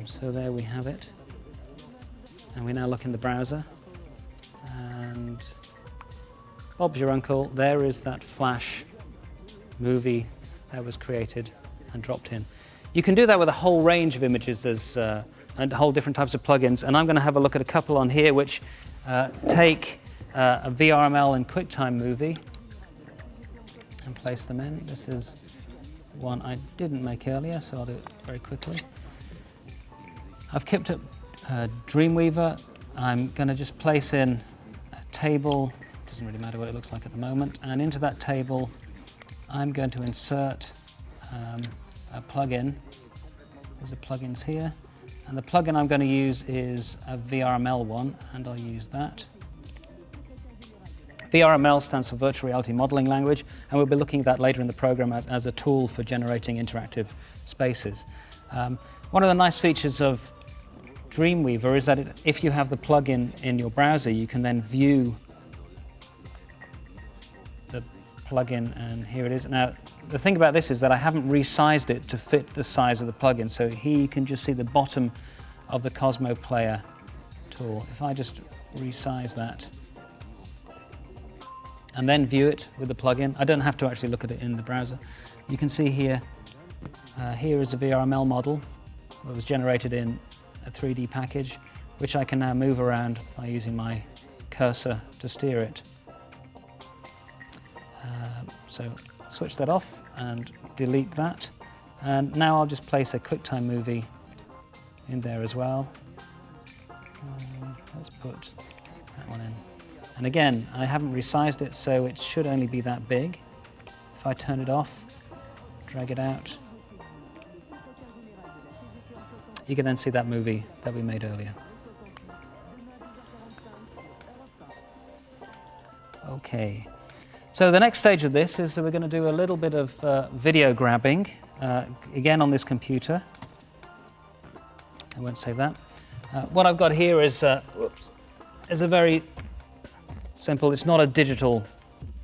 So there we have it. And we now look in the browser. And Bob's your uncle. There is that Flash movie that was created and dropped in. You can do that with a whole range of images and whole different types of plugins. And I'm going to have a look at a couple on here which take a VRML and QuickTime movie and place them in. This is one I didn't make earlier, so I'll do it very quickly. I've kept up Dreamweaver. I'm going to just place in a table, doesn't really matter what it looks like at the moment, and into that table I'm going to insert a plugin. There's the plugins here, and the plugin I'm going to use is a VRML one, and I'll use that. VRML stands for Virtual Reality Modeling Language, and we'll be looking at that later in the program as a tool for generating interactive spaces. One of the nice features of Dreamweaver is that if you have the plugin in your browser, you can then view the plugin, and here it is. Now, the thing about this is that I haven't resized it to fit the size of the plugin, so here you can just see the bottom of the Cosmo Player tool. If I just resize that and then view it with the plugin, I don't have to actually look at it in the browser. You can see here, here is a VRML model that was generated in a 3D package, which I can now move around by using my cursor to steer it. So switch that off and delete that. And now I'll just place a QuickTime movie in there as well. Let's put that one in. And again, I haven't resized it, so it should only be that big. If I turn it off, drag it out, you can then see that movie that we made earlier. Okay. So the next stage of this is that we're going to do a little bit of video grabbing, again on this computer. I won't save that. What I've got here is a very simple, it's not a digital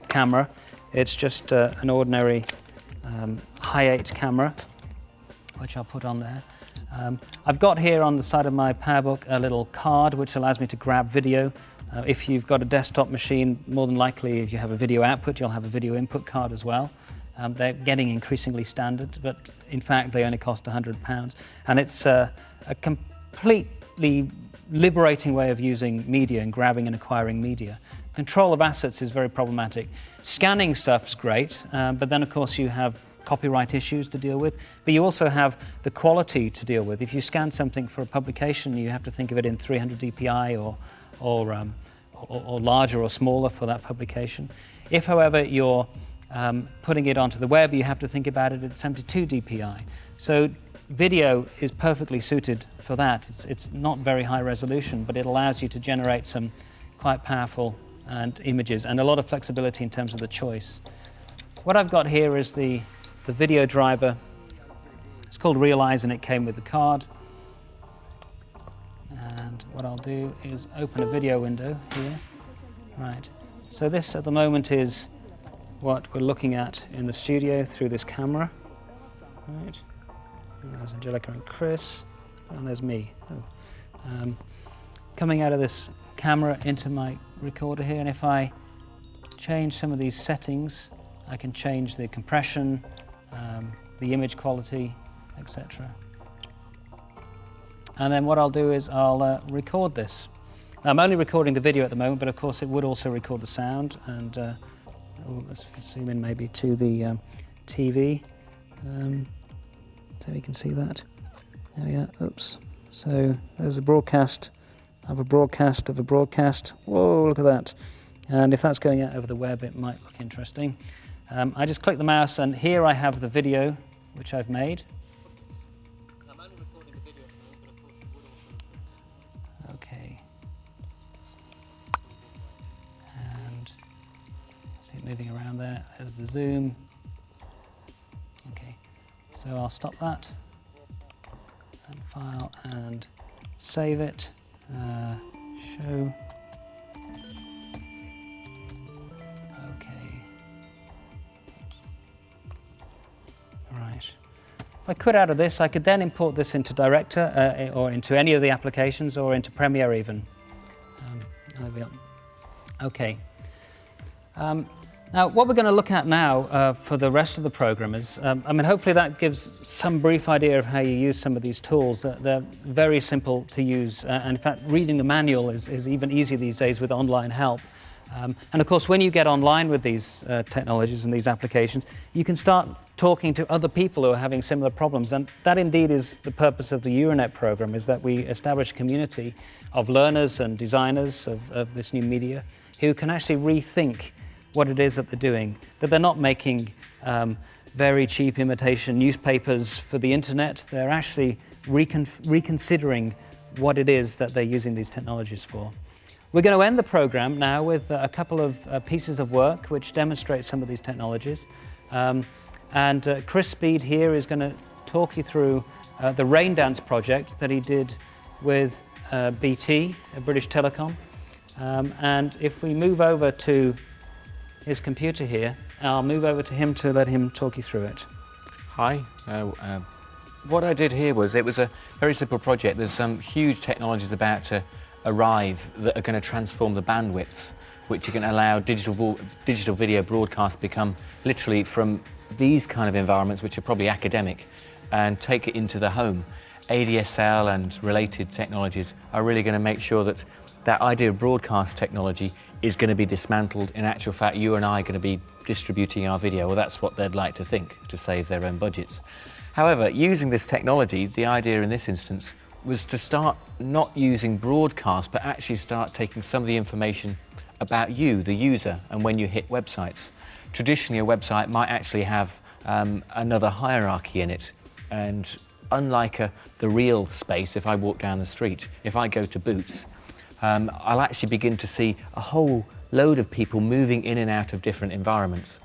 camera, it's just an ordinary Hi8 camera, which I'll put on there. I've got here on the side of my PowerBook a little card which allows me to grab video. If you've got a desktop machine, more than likely if you have a video output, you'll have a video input card as well. They're getting increasingly standard, but in fact they only cost £100. And it's a completely liberating way of using media and grabbing and acquiring media. Control of assets is very problematic. Scanning stuff's great, but then of course you have copyright issues to deal with, but you also have the quality to deal with. If you scan something for a publication, you have to think of it in 300 dpi or larger or smaller for that publication. If, however, you're putting it onto the web, you have to think about it at 72 dpi. So video is perfectly suited for that. It's not very high resolution, but it allows you to generate some quite powerful images and a lot of flexibility in terms of the choice. What I've got here is the video driver. It's called Realize and it came with the card. And what I'll do is open a video window here. Right, so this at the moment is what we're looking at in the studio through this camera. Right, and there's Angelica and Chris, and there's me. Coming out of this camera into my recorder here, and if I change some of these settings, I can change the compression, the image quality, etc. And then what I'll do is I'll record this. Now, I'm only recording the video at the moment, but of course it would also record the sound. And let's zoom in maybe to the TV, so we can see that. There we are. Oops. So there's a broadcast of a broadcast of a broadcast. Whoa, look at that. And if that's going out over the web, it might look interesting. I just click the mouse, and here I have the video which I've made. I'm only recording the video at the moment, but of course it would also. Okay. And see it moving around there. There's the zoom. Okay. So I'll stop that. And file and save it. Show. Right. If I quit out of this, I could then import this into Director or into any of the applications or into Premiere even. There we are. Okay. Now, what we're going to look at now for the rest of the program is, hopefully that gives some brief idea of how you use some of these tools. They're very simple to use, and in fact, reading the manual is even easier these days with online help. And of course, when you get online with these technologies and these applications, you can start talking to other people who are having similar problems. And that indeed is the purpose of the Euronet program, is that we establish a community of learners and designers of this new media who can actually rethink what it is that they're doing, that they're not making very cheap imitation newspapers for the internet. They're actually reconsidering what it is that they're using these technologies for. We're going to end the program now with a couple of pieces of work which demonstrate some of these technologies. And Chris Speed here is going to talk you through the Rain Dance project that he did with BT, British Telecom. And if we move over to his computer here, I'll move over to him to let him talk you through it. Hi. What I did here was, it was a very simple project. There's some huge technologies about to arrive that are going to transform the bandwidths, which are going to allow digital video broadcast become literally from these kind of environments, which are probably academic, and take it into the home. ADSL and related technologies are really going to make sure that that idea of broadcast technology is going to be dismantled. In actual fact, you and I are going to be distributing our video. Well, that's what they'd like to think, to save their own budgets. However, using this technology, the idea in this instance was to start not using broadcast, but actually start taking some of the information about you, the user, and when you hit websites. Traditionally, a website might actually have another hierarchy in it, and unlike the real space, if I walk down the street, if I go to Boots, I'll actually begin to see a whole load of people moving in and out of different environments.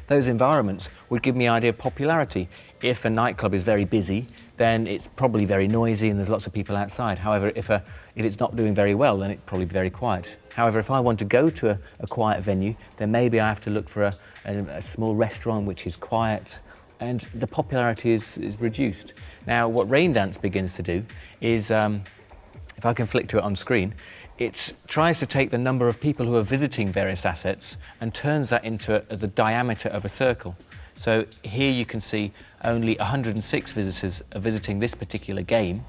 Those environments would give me an idea of popularity. If a nightclub is very busy, then it's probably very noisy and there's lots of people outside. However, if it's not doing very well, then it'd probably be very quiet. However, if I want to go to a quiet venue, then maybe I have to look for a small restaurant which is quiet, and the popularity is reduced. Now, what Rain Dance begins to do is, if I can flick to it on screen, it tries to take the number of people who are visiting various assets and turns that into the diameter of a circle. So here you can see only 106 visitors are visiting this particular game.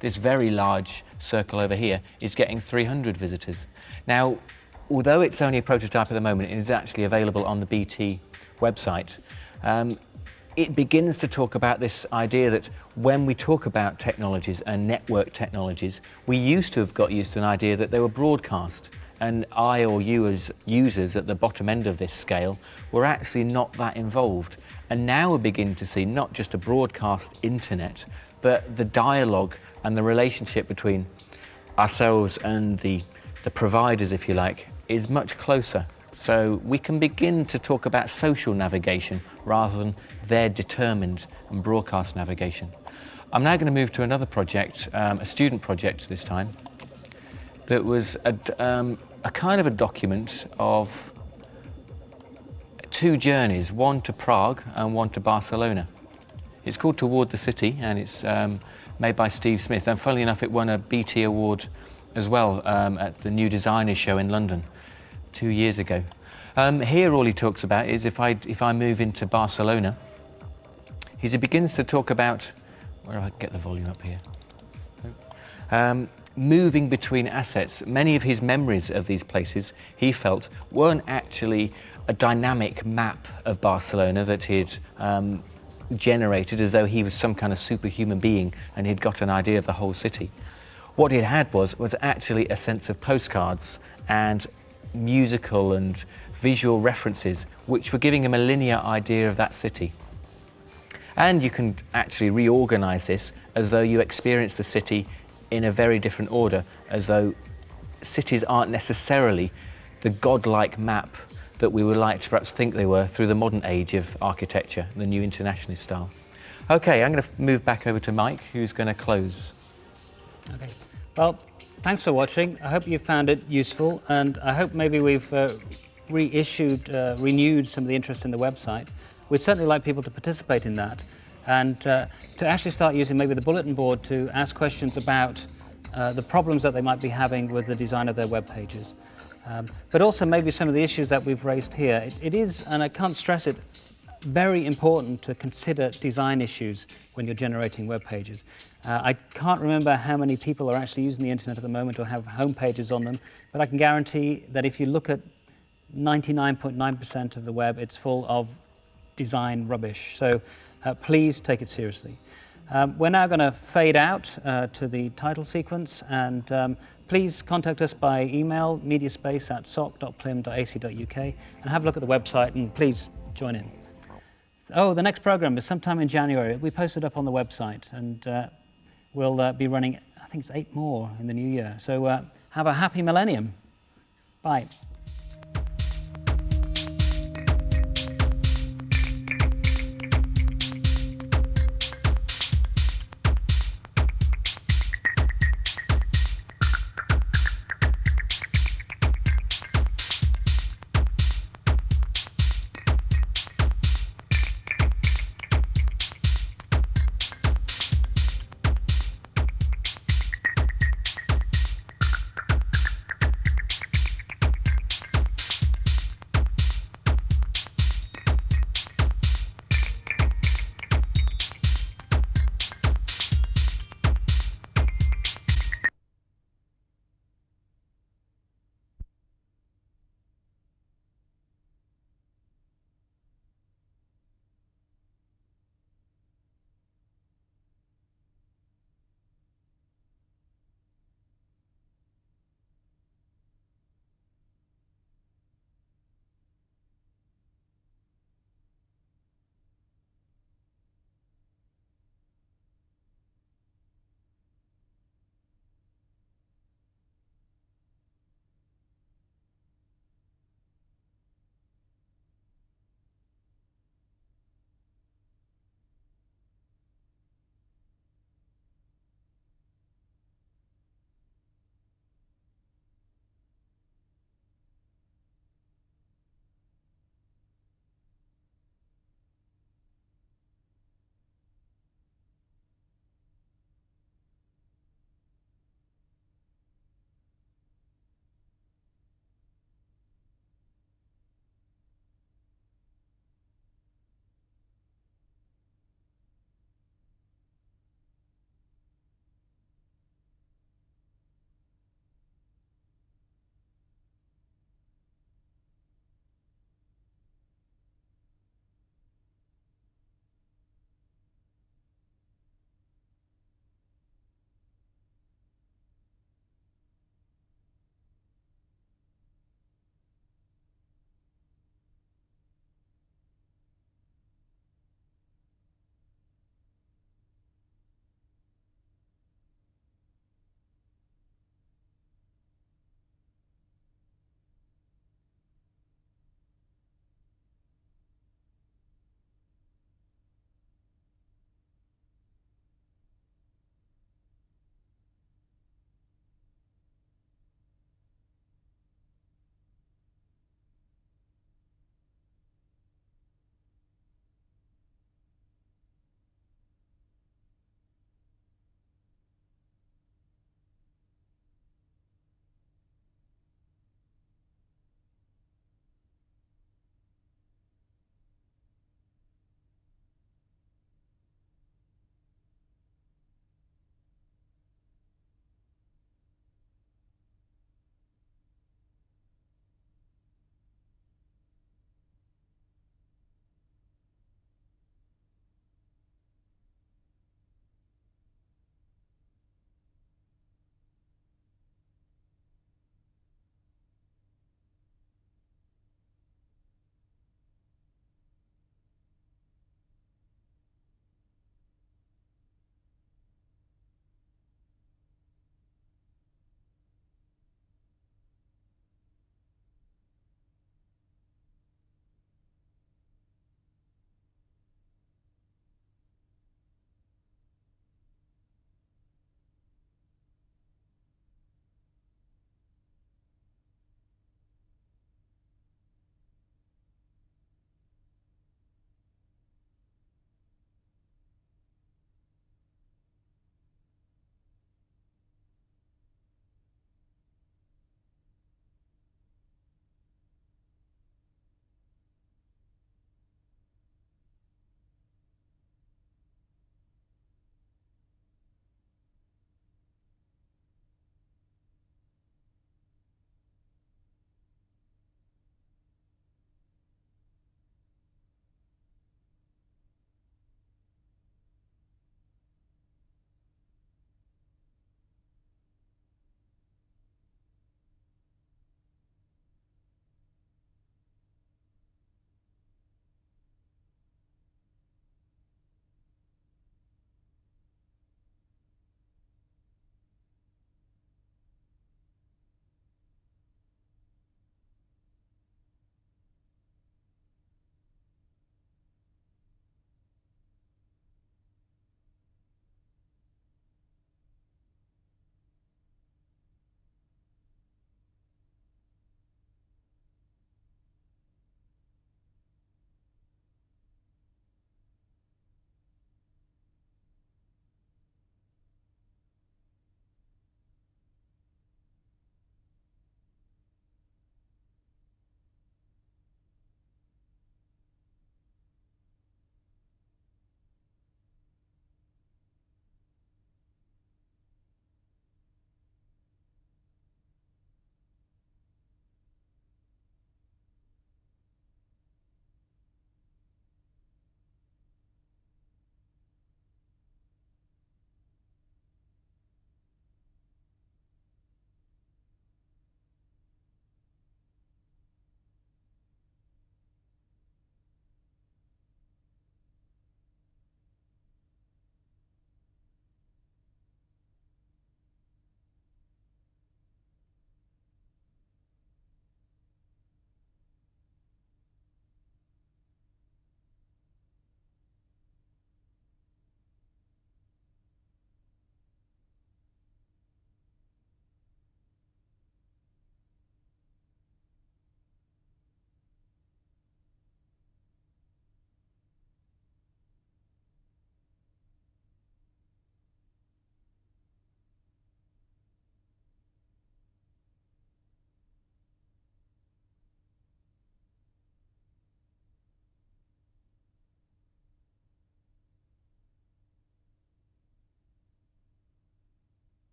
This very large circle over here is getting 300 visitors. Now, although it's only a prototype at the moment, it is actually available on the BT website. It begins to talk about this idea that when we talk about technologies and network technologies, we used to have got used to an idea that they were broadcast, and I or you as users at the bottom end of this scale were actually not that involved. And now we're beginning to see not just a broadcast internet, but the dialogue and the relationship between ourselves and the providers, if you like, is much closer. So we can begin to talk about social navigation rather than their determined and broadcast navigation. I'm now going to move to another project, a student project this time, that was a kind of a document of two journeys, one to Prague and one to Barcelona. It's called Toward the City, and it's made by Steve Smith, and funnily enough it won a BT award as well at the New Designers show in London 2 years ago. Here all he talks about is if I move into Barcelona, he begins to talk about, where do I get the volume up here? Moving between assets. Many of his memories of these places, he felt, weren't actually a dynamic map of Barcelona that he'd generated as though he was some kind of superhuman being and he'd got an idea of the whole city. What he had was actually a sense of postcards and musical and visual references which were giving him a linear idea of that city. And you can actually reorganize this as though you experience the city in a very different order, as though cities aren't necessarily the godlike map that we would like to perhaps think they were through the modern age of architecture, the new internationalist style. Okay, I'm going to move back over to Mike, who's going to close. Okay. Well, thanks for watching. I hope you found it useful, and I hope maybe we've renewed some of the interest in the website. We'd certainly like people to participate in that, and to actually start using maybe the bulletin board to ask questions about the problems that they might be having with the design of their web pages. But also maybe some of the issues that we've raised here. It is, and I can't stress it, very important to consider design issues when you're generating web pages. I can't remember how many people are actually using the internet at the moment or have home pages on them, but I can guarantee that if you look at 99.9% of the web, it's full of design rubbish. So please take it seriously. We're now going to fade out to the title sequence, and please contact us by email, mediaspace@soc.plim.ac.uk, and have a look at the website, and please join in. Oh, the next program is sometime in January. We posted up on the website, and we'll be running, I think it's 8 more in the new year. So have a happy millennium. Bye.